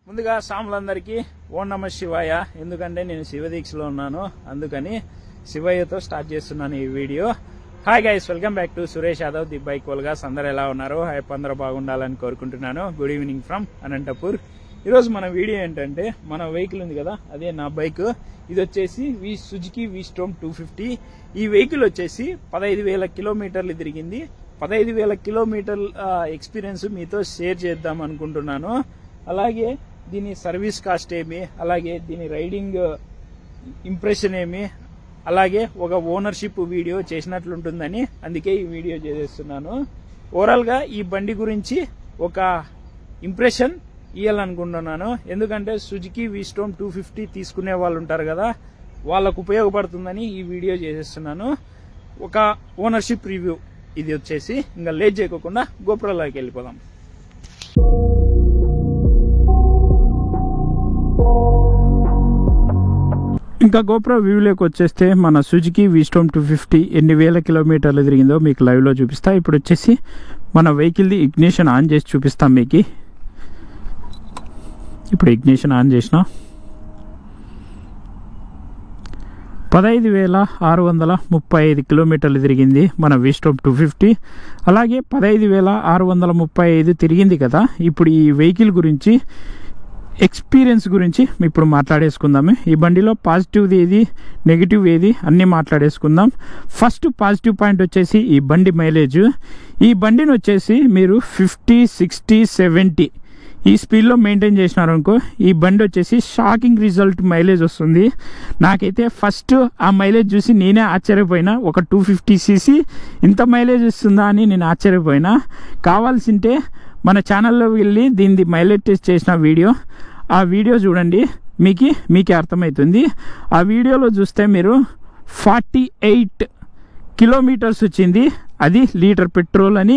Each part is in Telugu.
ముందుగా సాములందరికీ ఓం నమః శివాయ. ఎందుకంటే నేను శివదీక్షలో ఉన్నాను, అందుకని శివయ్యతో స్టార్ట్ చేస్తున్నాను ఈ video. Hi guys, welcome back to Suresh Yadav the bike వల్గాస్. అందరూ ఎలా ఉన్నారు? అందరూ బాగుండాలని కోరుకుంటున్నాను. Good evening from Anantapur. ఈరోజు మన వీడియో ఏంటంటే, మన వెహికల్ ఉంది కదా, అదే నా బైక్. ఇది వచ్చేసి సుజుకి వీస్టోమ్ 250. ఈ వెహికల్ వచ్చేసి 15,000 కిలోమీటర్లు తిరిగింది. 15,000 కిలోమీటర్ల ఎక్స్పీరియన్స్ మీతో షేర్ చేద్దాం అనుకుంటున్నాను. అలాగే దీని సర్వీస్ కాస్ట్ ఏమి, అలాగే దీని రైడింగ్ ఇంప్రెషన్ ఏమి, అలాగే ఒక ఓనర్షిప్ వీడియో చేసినట్లుంటుందని అందుకే ఈ వీడియో చేస్తున్నాను. ఓవరాల్గా ఈ బండి గురించి ఒక ఇంప్రెషన్ ఇవ్వాలనుకుంటున్నాను. ఎందుకంటే సుజుకి వీస్టోమ్ 250 తీసుకునే వాళ్ళు ఉంటారు కదా, వాళ్ళకు ఉపయోగపడుతుందని ఈ వీడియో చేసేస్తున్నాను. ఒక ఓనర్షిప్ రివ్యూ ఇది వచ్చేసి. ఇంకా లేట్ చేయకుండా గోప్రోలోకి వెళ్ళిపోదాం. ఇంకా గోప్రో వ్యూలోకి వచ్చేస్తే మన సుజుకి వీస్టోమ్ 250 ఎన్ని వేల కిలోమీటర్లు తిరిగిందో మీకు లైవ్లో చూపిస్తా. ఇప్పుడు వచ్చేసి మన వెహికల్ది ఇగ్నిషన్ ఆన్ చేసి చూపిస్తాం మీకు. ఇప్పుడు ఇగ్నిషన్ ఆన్ చేసిన 15,635 కిలోమీటర్లు తిరిగింది మన వీస్టోమ్ 250. అలాగే 15,635 తిరిగింది కదా. ఇప్పుడు ఈ వెహికల్ గురించి ఎక్స్పీరియన్స్ గురించి ఇప్పుడు మాట్లాడేసుకుందాము. ఈ బండిలో పాజిటివ్ ఏది, నెగిటివ్ ఏది అన్నీ మాట్లాడేసుకుందాం. ఫస్ట్ పాజిటివ్ పాయింట్ వచ్చేసి ఈ బండి మైలేజ్. ఈ బండిని వచ్చేసి మీరు 50, 60, 70 ఈ స్పీడ్లో మెయింటైన్ చేసినారనుకో, ఈ బండి వచ్చేసి షాకింగ్ రిజల్ట్ మైలేజ్ వస్తుంది. నాకైతే ఫస్ట్ ఆ మైలేజ్ చూసి నేనే ఆశ్చర్యపోయినా. ఒక 250cc ఇంత మైలేజ్ వస్తుందా అని నేను ఆశ్చర్యపోయినా. కావాల్సింటే మన ఛానల్లో వెళ్ళి దీనిది మైలేజ్ టెస్ట్ చేసిన వీడియో, ఆ వీడియో చూడండి, మీకే అర్థమవుతుంది. ఆ వీడియోలో చూస్తే మీరు 48 కిలోమీటర్స్ వచ్చింది. అది లీటర్ పెట్రోల్ అని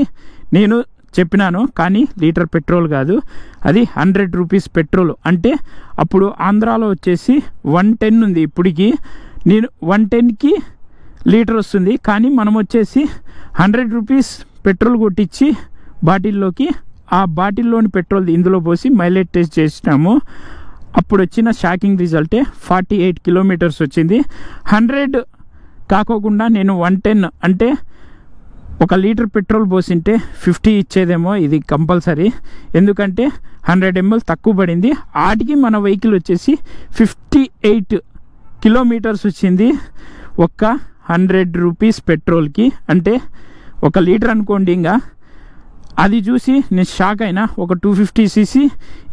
నేను చెప్పినాను, కానీ లీటర్ పెట్రోల్ కాదు, అది 100 రూపీస్ పెట్రోల్. అంటే అప్పుడు ఆంధ్రాలో వచ్చేసి 110 ఉంది. ఇప్పటికి నేను 110కి లీటర్ వస్తుంది, కానీ మనం వచ్చేసి 100 రూపీస్ పెట్రోల్ కొట్టించి బాటిల్లోకి, ఆ బాటిల్లోని పెట్రోల్ ఇందులో పోసి మైలేజ్ టెస్ట్ చేసినాము. అప్పుడు వచ్చిన షాకింగ్ రిజల్టే 48 కిలోమీటర్స్ వచ్చింది. 100 కాకోకుండా నేను 110 అంటే ఒక లీటర్ పెట్రోల్ పోసింటే 50 ఇచ్చేదేమో ఇది కంపల్సరీ. ఎందుకంటే 100 ml తక్కువ పడింది. ఆటికి మన వెహికల్ వచ్చేసి 58 కిలోమీటర్స్ వచ్చింది ఒక్క 100 రూపీస్ పెట్రోల్కి. అంటే ఒక లీటర్ అనుకోండి. ఇంకా అది చూసి నేను షాక్ అయినా. ఒక 250cc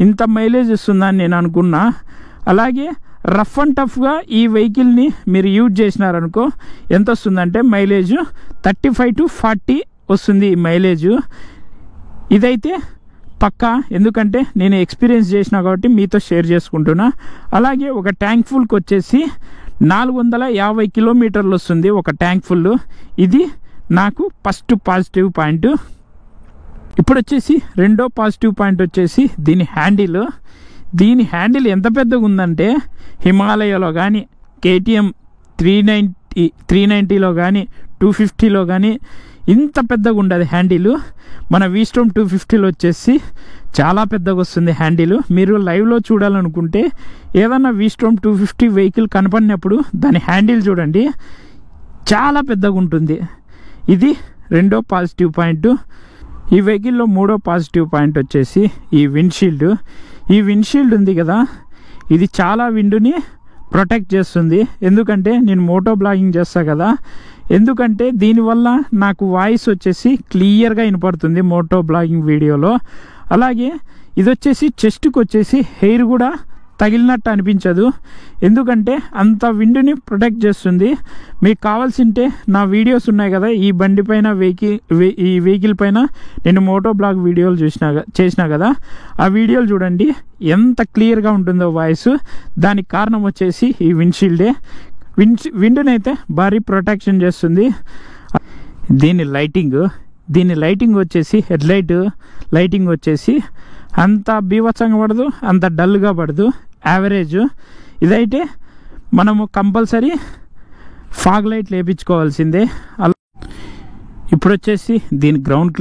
ఇంత మైలేజ్ వస్తుందని నేను అనుకున్నా. అలాగే రఫ్ అండ్ టఫ్గా ఈ వెహికల్ని మీరు యూజ్ చేసినారనుకో ఎంత వస్తుందంటే మైలేజ్ 35 to 40 వస్తుంది ఈ మైలేజ్. ఇదైతే పక్కా, ఎందుకంటే నేను ఎక్స్పీరియన్స్ చేసిన కాబట్టి మీతో షేర్ చేసుకుంటున్నా. అలాగే ఒక ట్యాంక్ ఫుల్కి వచ్చేసి 450 కిలోమీటర్లు వస్తుంది ఒక ట్యాంక్ ఫుల్. ఇది నాకు ఫస్ట్ పాజిటివ్ పాయింట్. ఇప్పుడు వచ్చేసి రెండో పాజిటివ్ పాయింట్ వచ్చేసి దీని హ్యాండిల్. దీని హ్యాండిల్ ఎంత పెద్దగా ఉందంటే, హిమాలయలో కానీ, KTM 390లో కానీ, 250లో కానీ ఇంత పెద్దగా ఉండదు హ్యాండిల్. మన వీస్టోమ్ 250లో వచ్చేసి చాలా పెద్దగా వస్తుంది హ్యాండిల్. మీరు లైవ్లో చూడాలనుకుంటే ఏదన్నా వీస్టోమ్ 250 వెహికల్ కనపడినప్పుడు దాని హ్యాండిల్ చూడండి, చాలా పెద్దగా ఉంటుంది. ఇది రెండో పాజిటివ్ పాయింట్. ఈ వెహికల్లో మూడో పాజిటివ్ పాయింట్ వచ్చేసి ఈ విండ్షీల్డ్. ఈ విండ్షీల్డ్ ఉంది కదా, ఇది చాలా విండుని ప్రొటెక్ట్ చేస్తుంది. ఎందుకంటే నేను మోటో బ్లాగింగ్ చేస్తా కదా, ఎందుకంటే దీనివల్ల నాకు వాయిస్ వచ్చేసి క్లియర్గా వినపడుతుంది మోటో బ్లాగింగ్ వీడియోలో. అలాగే ఇది వచ్చేసి చెస్ట్కి వచ్చేసి హెయిర్ కూడా తగిలినట్టు అనిపించదు, ఎందుకంటే అంత విండుని ప్రొటెక్ట్ చేస్తుంది. మీకు కావాల్సింటే నా వీడియోస్ ఉన్నాయి కదా, ఈ బండి పైన ఈ వెహికల్ పైన నేను మోటో బ్లాగ్ వీడియోలు చేసినా కదా, ఆ వీడియోలు చూడండి ఎంత క్లియర్గా ఉంటుందో వాయిస్. దానికి కారణం వచ్చేసి ఈ విండ్షీల్డే. విండునైతే భారీ ప్రొటెక్షన్ చేస్తుంది. దీని లైటింగ్ వచ్చేసి హెడ్లైట్ లైటింగ్ వచ్చేసి అంత బీభత్సంగా పడదు, అంత డల్గా పడదు, యావరేజ్. ఇదైతే మనము కంపల్సరీ ఫాగ్ లైట్ లేపించుకోవాల్సిందే. ఇప్పుడు వచ్చేసి దీని గ్రౌండ్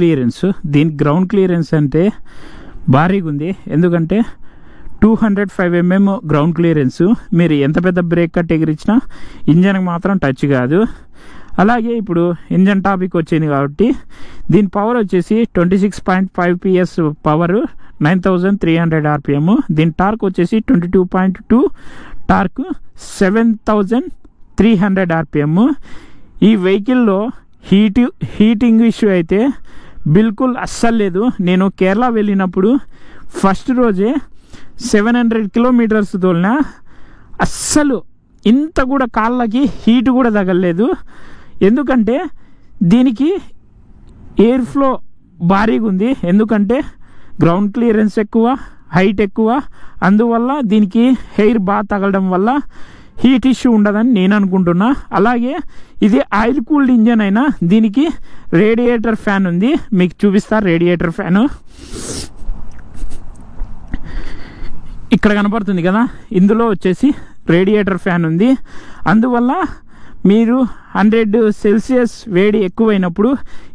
క్లియరెన్స్ అంటే భారీగా ఉంది. ఎందుకంటే 205 mm గ్రౌండ్ క్లియరెన్స్. మీరు ఎంత పెద్ద బ్రేక్ కట్ ఎగిరించినా ఇంజన్కి మాత్రం టచ్ కాదు. అలాగే ఇప్పుడు ఇంజన్ టాపిక్ వచ్చింది కాబట్టి దీని పవర్ వచ్చేసి 26.5 PS పవర్, 9300 RPM. దీని టార్క్ వచ్చేసి 22.2 టార్క్, 7300 RPM. ఈ వెహికల్లో హీటింగ్ ఇష్యూ అయితే బిల్కుల్ అస్సలు లేదు. నేను కేరళ వెళ్ళినప్పుడు ఫస్ట్ రోజే 700 kilometers తోలినా అస్సలు ఇంత కూడా కాళ్ళకి హీట్ కూడా తగలలేదు. ఎందుకంటే దీనికి ఎయిర్ ఫ్లో భారీగా ఉంది. ఎందుకంటే గ్రౌండ్ క్లియరెన్స్ ఎక్కువ, హైట్ ఎక్కువ. అందువల్ల దీనికి ఎయిర్ బాగా తగలడం వల్ల హీట్ ఇష్యూ ఉండదని నేను అనుకుంటున్నా. అలాగే ఇది ఆయిల్ కూల్డ్ ఇంజన్ అయినా దీనికి రేడియేటర్ ఫ్యాన్ ఉంది. మీకు చూపిస్తా రేడియేటర్ ఫ్యాను. ఇక్కడ కనపడుతుంది కదా, ఇందులో వచ్చేసి రేడియేటర్ ఫ్యాన్ ఉంది. అందువల్ల మీరు 100 సెల్సియస్ వేడి ఎక్కువైనప్పుడు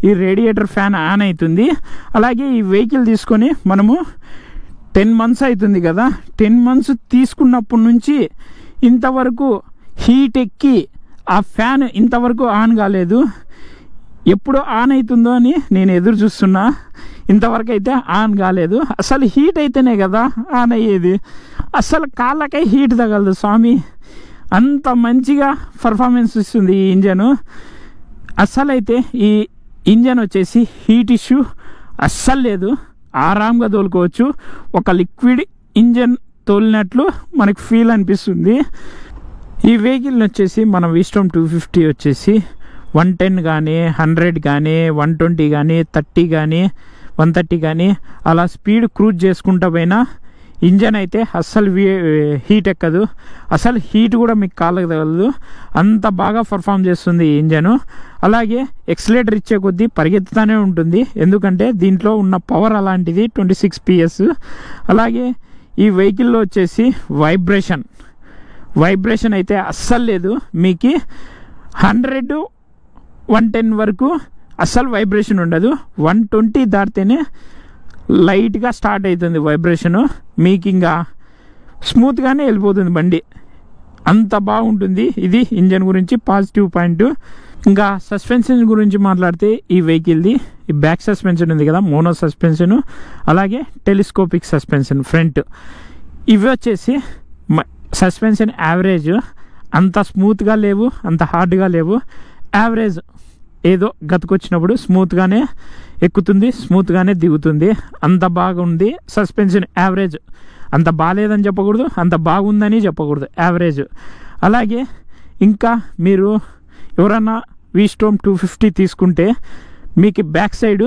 ఈ రేడియేటర్ ఫ్యాన్ ఆన్ అవుతుంది. అలాగే ఈ వెహికల్ తీసుకొని మనము 10 months అవుతుంది కదా, 10 months తీసుకున్నప్పటి నుంచి ఇంతవరకు హీట్ ఎక్కి ఆ ఫ్యాన్ ఇంతవరకు ఆన్ కాలేదు. ఎప్పుడు ఆన్ అవుతుందో అని నేను ఎదురు చూస్తున్నా. ఇంతవరకు అయితే ఆన్ కాలేదు. అసలు హీట్ అయితేనే కదా ఆన్ అయ్యేది. అసలు కాళ్ళకే హీట్ తగలదు స్వామి, అంత మంచిగా పర్ఫార్మెన్స్ ఇస్తుంది ఈ ఇంజను. అస్సలైతే ఈ ఇంజన్ వచ్చేసి హీట్ ఇష్యూ అస్సలు లేదు. ఆరాంగా తోలుకోవచ్చు. ఒక లిక్విడ్ ఇంజన్ తోలినట్లు మనకు ఫీల్ అనిపిస్తుంది. ఈ వెహికల్ వచ్చేసి మన విస్టమ్ 250 వచ్చేసి 110 కానీ 100 కానీ 120 కానీ 30 కానీ 130 కానీ అలా స్పీడ్ క్రూజ్ చేసుకుంటా పోయినా ఇంజన్ అయితే అస్సలు హీట్ ఎక్కదు. అసలు హీట్ కూడా మీకు కాళ్ళకి తగలదు. అంత బాగా పర్ఫామ్ చేస్తుంది ఈ ఇంజను. అలాగే ఎక్సలేటర్ ఇచ్చే కొద్దీ పరిగెత్తుతూనే ఉంటుంది. ఎందుకంటే దీంట్లో ఉన్న పవర్ అలాంటిది, 26 PS. అలాగే ఈ వెహికల్లో వచ్చేసి వైబ్రేషన్ అయితే అస్సలు లేదు. మీకు 100, 110 వరకు అస్సలు వైబ్రేషన్ ఉండదు. 120 దాటితేనే లైట్గా స్టార్ట్ అవుతుంది వైబ్రేషను. మీకు ఇంకా స్మూత్గానే వెళ్ళిపోతుంది బండి. అంత బాగుంటుంది. ఇది ఇంజన్ గురించి పాజిటివ్ పాయింట్. ఇంకా సస్పెన్షన్ గురించి మాట్లాడితే ఈ వెహికల్ది ఈ బ్యాక్ సస్పెన్షన్ ఉంది కదా, మోనో సస్పెన్షన్, అలాగే టెలిస్కోపిక్ సస్పెన్షన్ ఫ్రంట్. ఇవి వచ్చేసి సస్పెన్షన్ యావరేజ్. అంత స్మూత్గా లేవు, అంత హార్డ్గా లేవు. యావరేజ్, ఏదో గతుకొచ్చినప్పుడు స్మూత్గానే ఎక్కుతుంది, స్మూత్గానే దిగుతుంది. అంత బాగుంది సస్పెన్షన్ యావరేజ్. అంత బాగాలేదని చెప్పకూడదు, అంత బాగుందని చెప్పకూడదు, యావరేజ్. అలాగే ఇంకా మీరు ఎవరన్నా విస్టమ్ 250 తీసుకుంటే మీకు బ్యాక్ సైడ్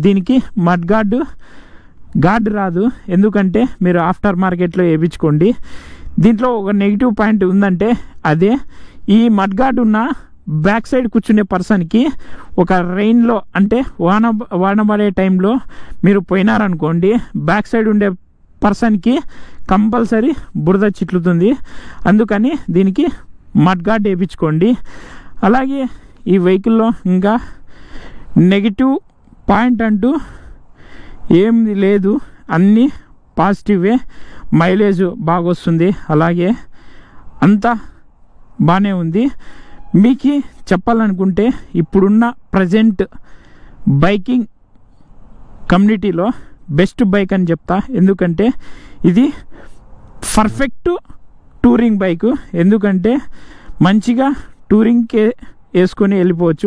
దీనికి మడ్ గార్డ్ రాదు. ఎందుకంటే మీరు ఆఫ్టర్ మార్కెట్లో వేయించుకోండి. దీంట్లో ఒక నెగిటివ్ పాయింట్ ఉందంటే అదే ఈ మడ్ గార్డ్ ఉన్న బ్యాక్ సైడ్ కూర్చునే పర్సన్కి ఒక రెయిన్లో అంటే వాన పడే టైంలో మీరు పోయినారనుకోండి, బ్యాక్ సైడ్ ఉండే పర్సన్కి కంపల్సరీ బురద చిట్లుతుంది. అందుకని దీనికి మడ్ గార్డ్ వేయించుకోండి. అలాగే ఈ వెహికల్లో ఇంకా నెగిటివ్ పాయింట్ అంటూ ఏం లేదు, అన్నీ పాజిటివే. మైలేజ్ బాగా వస్తుంది. అలాగే అంతా బాగానే ఉంది. మీకు చెప్పాలనుకుంటే ఇప్పుడున్న ప్రజెంట్ బైకింగ్ కమ్యూనిటీలో బెస్ట్ బైక్ అని చెప్తా. ఎందుకంటే ఇది పర్ఫెక్ట్ టూరింగ్ బైక్. ఎందుకంటే మంచిగా టూరింగ్కి వేసుకొని వెళ్ళిపోవచ్చు,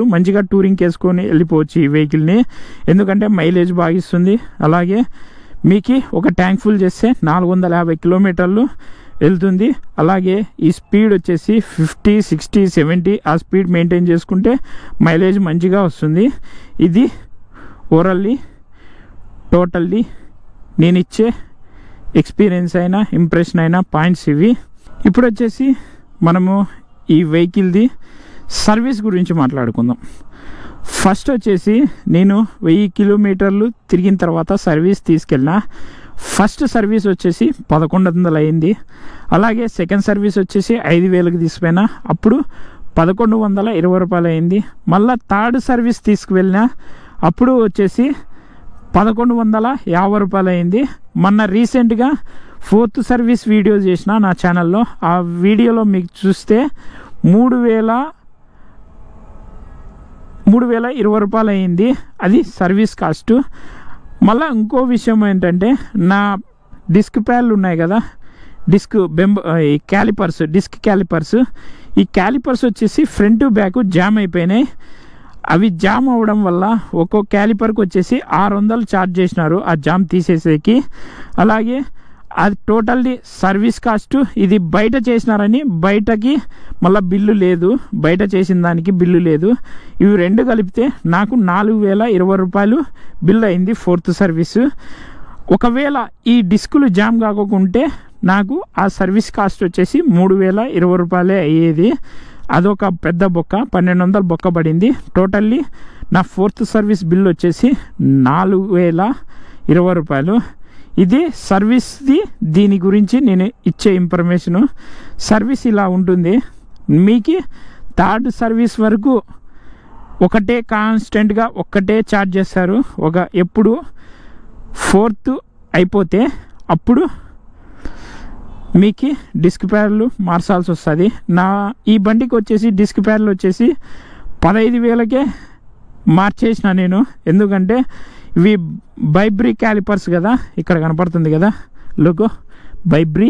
ఈ వెహికల్ని. ఎందుకంటే మైలేజ్ బాగా ఇస్తుంది. అలాగే మీకు ఒక ట్యాంక్ ఫుల్ చేస్తే 450 kilometers వెళ్తుంది. అలాగే ఈ స్పీడ్ వచ్చేసి 50, 60, 70 ఆ స్పీడ్ మెయింటైన్ చేసుకుంటే మైలేజ్ మంచిగా వస్తుంది. ఇది ఓవరాల్లీ టోటల్లీ నేను ఇచ్చే ఎక్స్పీరియన్స్ అయినా ఇంప్రెషన్ అయినా పాయింట్స్ ఇవి. ఇప్పుడు వచ్చేసి మనము ఈ వెహికల్ది సర్వీస్ గురించి మాట్లాడుకుందాం. ఫస్ట్ వచ్చేసి నేను 1000 kilometers తిరిగిన తర్వాత సర్వీస్ తీసుకెళ్ళిన. ఫస్ట్ సర్వీస్ వచ్చేసి 1100 అయింది. అలాగే సెకండ్ సర్వీస్ వచ్చేసి 5000కి తీసుకుపోయినా, అప్పుడు 1120 రూపాయలు అయింది. మళ్ళీ థర్డ్ సర్వీస్ తీసుకువెళ్ళినా, అప్పుడు వచ్చేసి 1150 రూపాయలు అయింది. మొన్న రీసెంట్గా 4th సర్వీస్ వీడియో చేసిన నా ఛానల్లో. ఆ వీడియోలో మీకు చూస్తే 3,020 రూపాయలు అయింది, అది సర్వీస్ కాస్ట్. మళ్ళీ ఇంకో విషయం ఏంటంటే, నా డిస్క్ ప్యాడ్లు ఉన్నాయి కదా, డిస్క్ క్యాలిపర్స్, ఈ క్యాలిపర్స్ వచ్చేసి ఫ్రంట్ బ్యాక్ జామ్ అయిపోయినాయి. అవి జామ్ అవ్వడం వల్ల ఒక్కో క్యాలిపర్కి వచ్చేసి 600 ఛార్జ్ చేసినారు ఆ జామ్ తీసేసేకి. అలాగే అది టోటల్లీ సర్వీస్ కాస్ట్. ఇది బయట చేసినారని బయటకి మళ్ళీ బిల్లు లేదు, బయట చేసిన దానికి బిల్లు లేదు. ఇవి రెండు కలిపితే నాకు 4,020 రూపాయలు బిల్ అయింది 4th సర్వీసు. ఒకవేళ ఈ డిస్కులు జామ్ కాకుంటే నాకు ఆ సర్వీస్ కాస్ట్ వచ్చేసి 3,020 రూపాయలే అయ్యేది. అదొక పెద్ద బొక్క, 1,200 బొక్క పడింది. టోటల్లీ నా 4th సర్వీస్ బిల్ వచ్చేసి 4,020 రూపాయలు. ఇది సర్వీస్ది. దీని గురించి నేను ఇచ్చే ఇన్ఫర్మేషను. సర్వీస్ ఇలా ఉంటుంది. మీకు 3rd సర్వీస్ వరకు ఒకటే కాన్స్టెంట్గా ఒక్కటే ఛార్జ్ చేస్తారు. ఎప్పుడు 4th అయిపోతే అప్పుడు మీకు డిస్క్ ప్యాడ్లు మార్చాల్సి వస్తుంది. ఈ బండికి వచ్చేసి డిస్క్ ప్యాడ్లు వచ్చేసి 15,000కే మార్చేసిన నేను. ఎందుకంటే ఇవి బైబ్రీ క్యాలిపర్స్ కదా, ఇక్కడ కనపడుతుంది కదా లోగో బైబ్రీ.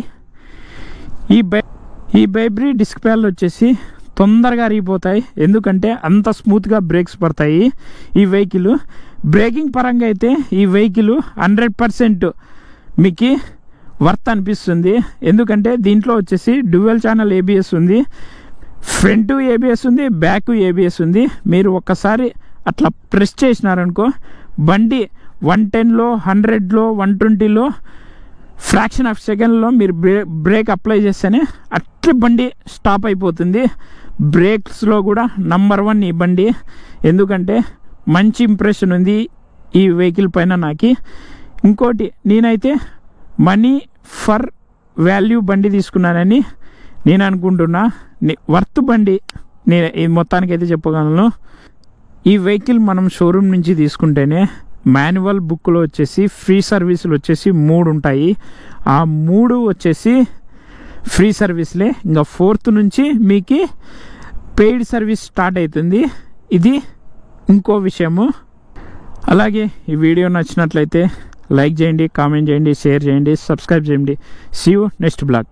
ఈ బైబ్రీ డిస్క్ ప్యాడ్లు వచ్చేసి తొందరగా అరిగిపోతాయి, ఎందుకంటే అంత స్మూత్గా బ్రేక్స్ పడతాయి ఈ వెహికల్. బ్రేకింగ్ పరంగా అయితే ఈ వెహికల్ 100% మీకు వర్త్ అనిపిస్తుంది. ఎందుకంటే దీంట్లో వచ్చేసి డ్యూయల్ ఛానల్ ABS ఉంది, ఫ్రంట్ ABS ఉంది, బ్యాక్ ABS ఉంది. మీరు ఒక్కసారి అట్లా ప్రెస్ చేసినారనుకో, బండి 110లో, 100లో, 120లో ఫ్రాక్షన్ ఆఫ్ సెకండ్లో మీరు బ్రేక్ అప్లై చేస్తేనే అట్లా బండి స్టాప్ అయిపోతుంది. బ్రేక్స్లో కూడా నంబర్ 1 ఈ బండి. ఎందుకంటే మంచి ఇంప్రెషన్ ఉంది ఈ వెహికల్ పైన నాకు. ఇంకోటి, నేనైతే మనీ ఫర్ వాల్యూ బండి తీసుకున్నానని నేను అనుకుంటున్నా. వర్త్ బండి నేను మొత్తానికైతే చెప్పగలను. ఈ వెహికల్ మనం షోరూమ్ నుంచి తీసుకుంటేనే మాన్యువల్ బుక్లో వచ్చేసి ఫ్రీ సర్వీసులు వచ్చేసి 3 ఉంటాయి. ఆ 3 వచ్చేసి ఫ్రీ సర్వీస్లే. ఇంకా 4th నుంచి మీకు పెయిడ్ సర్వీస్ స్టార్ట్ అవుతుంది. ఇది ఇంకో విషయము. అలాగే ఈ వీడియో నచ్చినట్లయితే లైక్ చేయండి, కామెంట్ చేయండి, షేర్ చేయండి, సబ్స్క్రైబ్ చేయండి. See you next blog.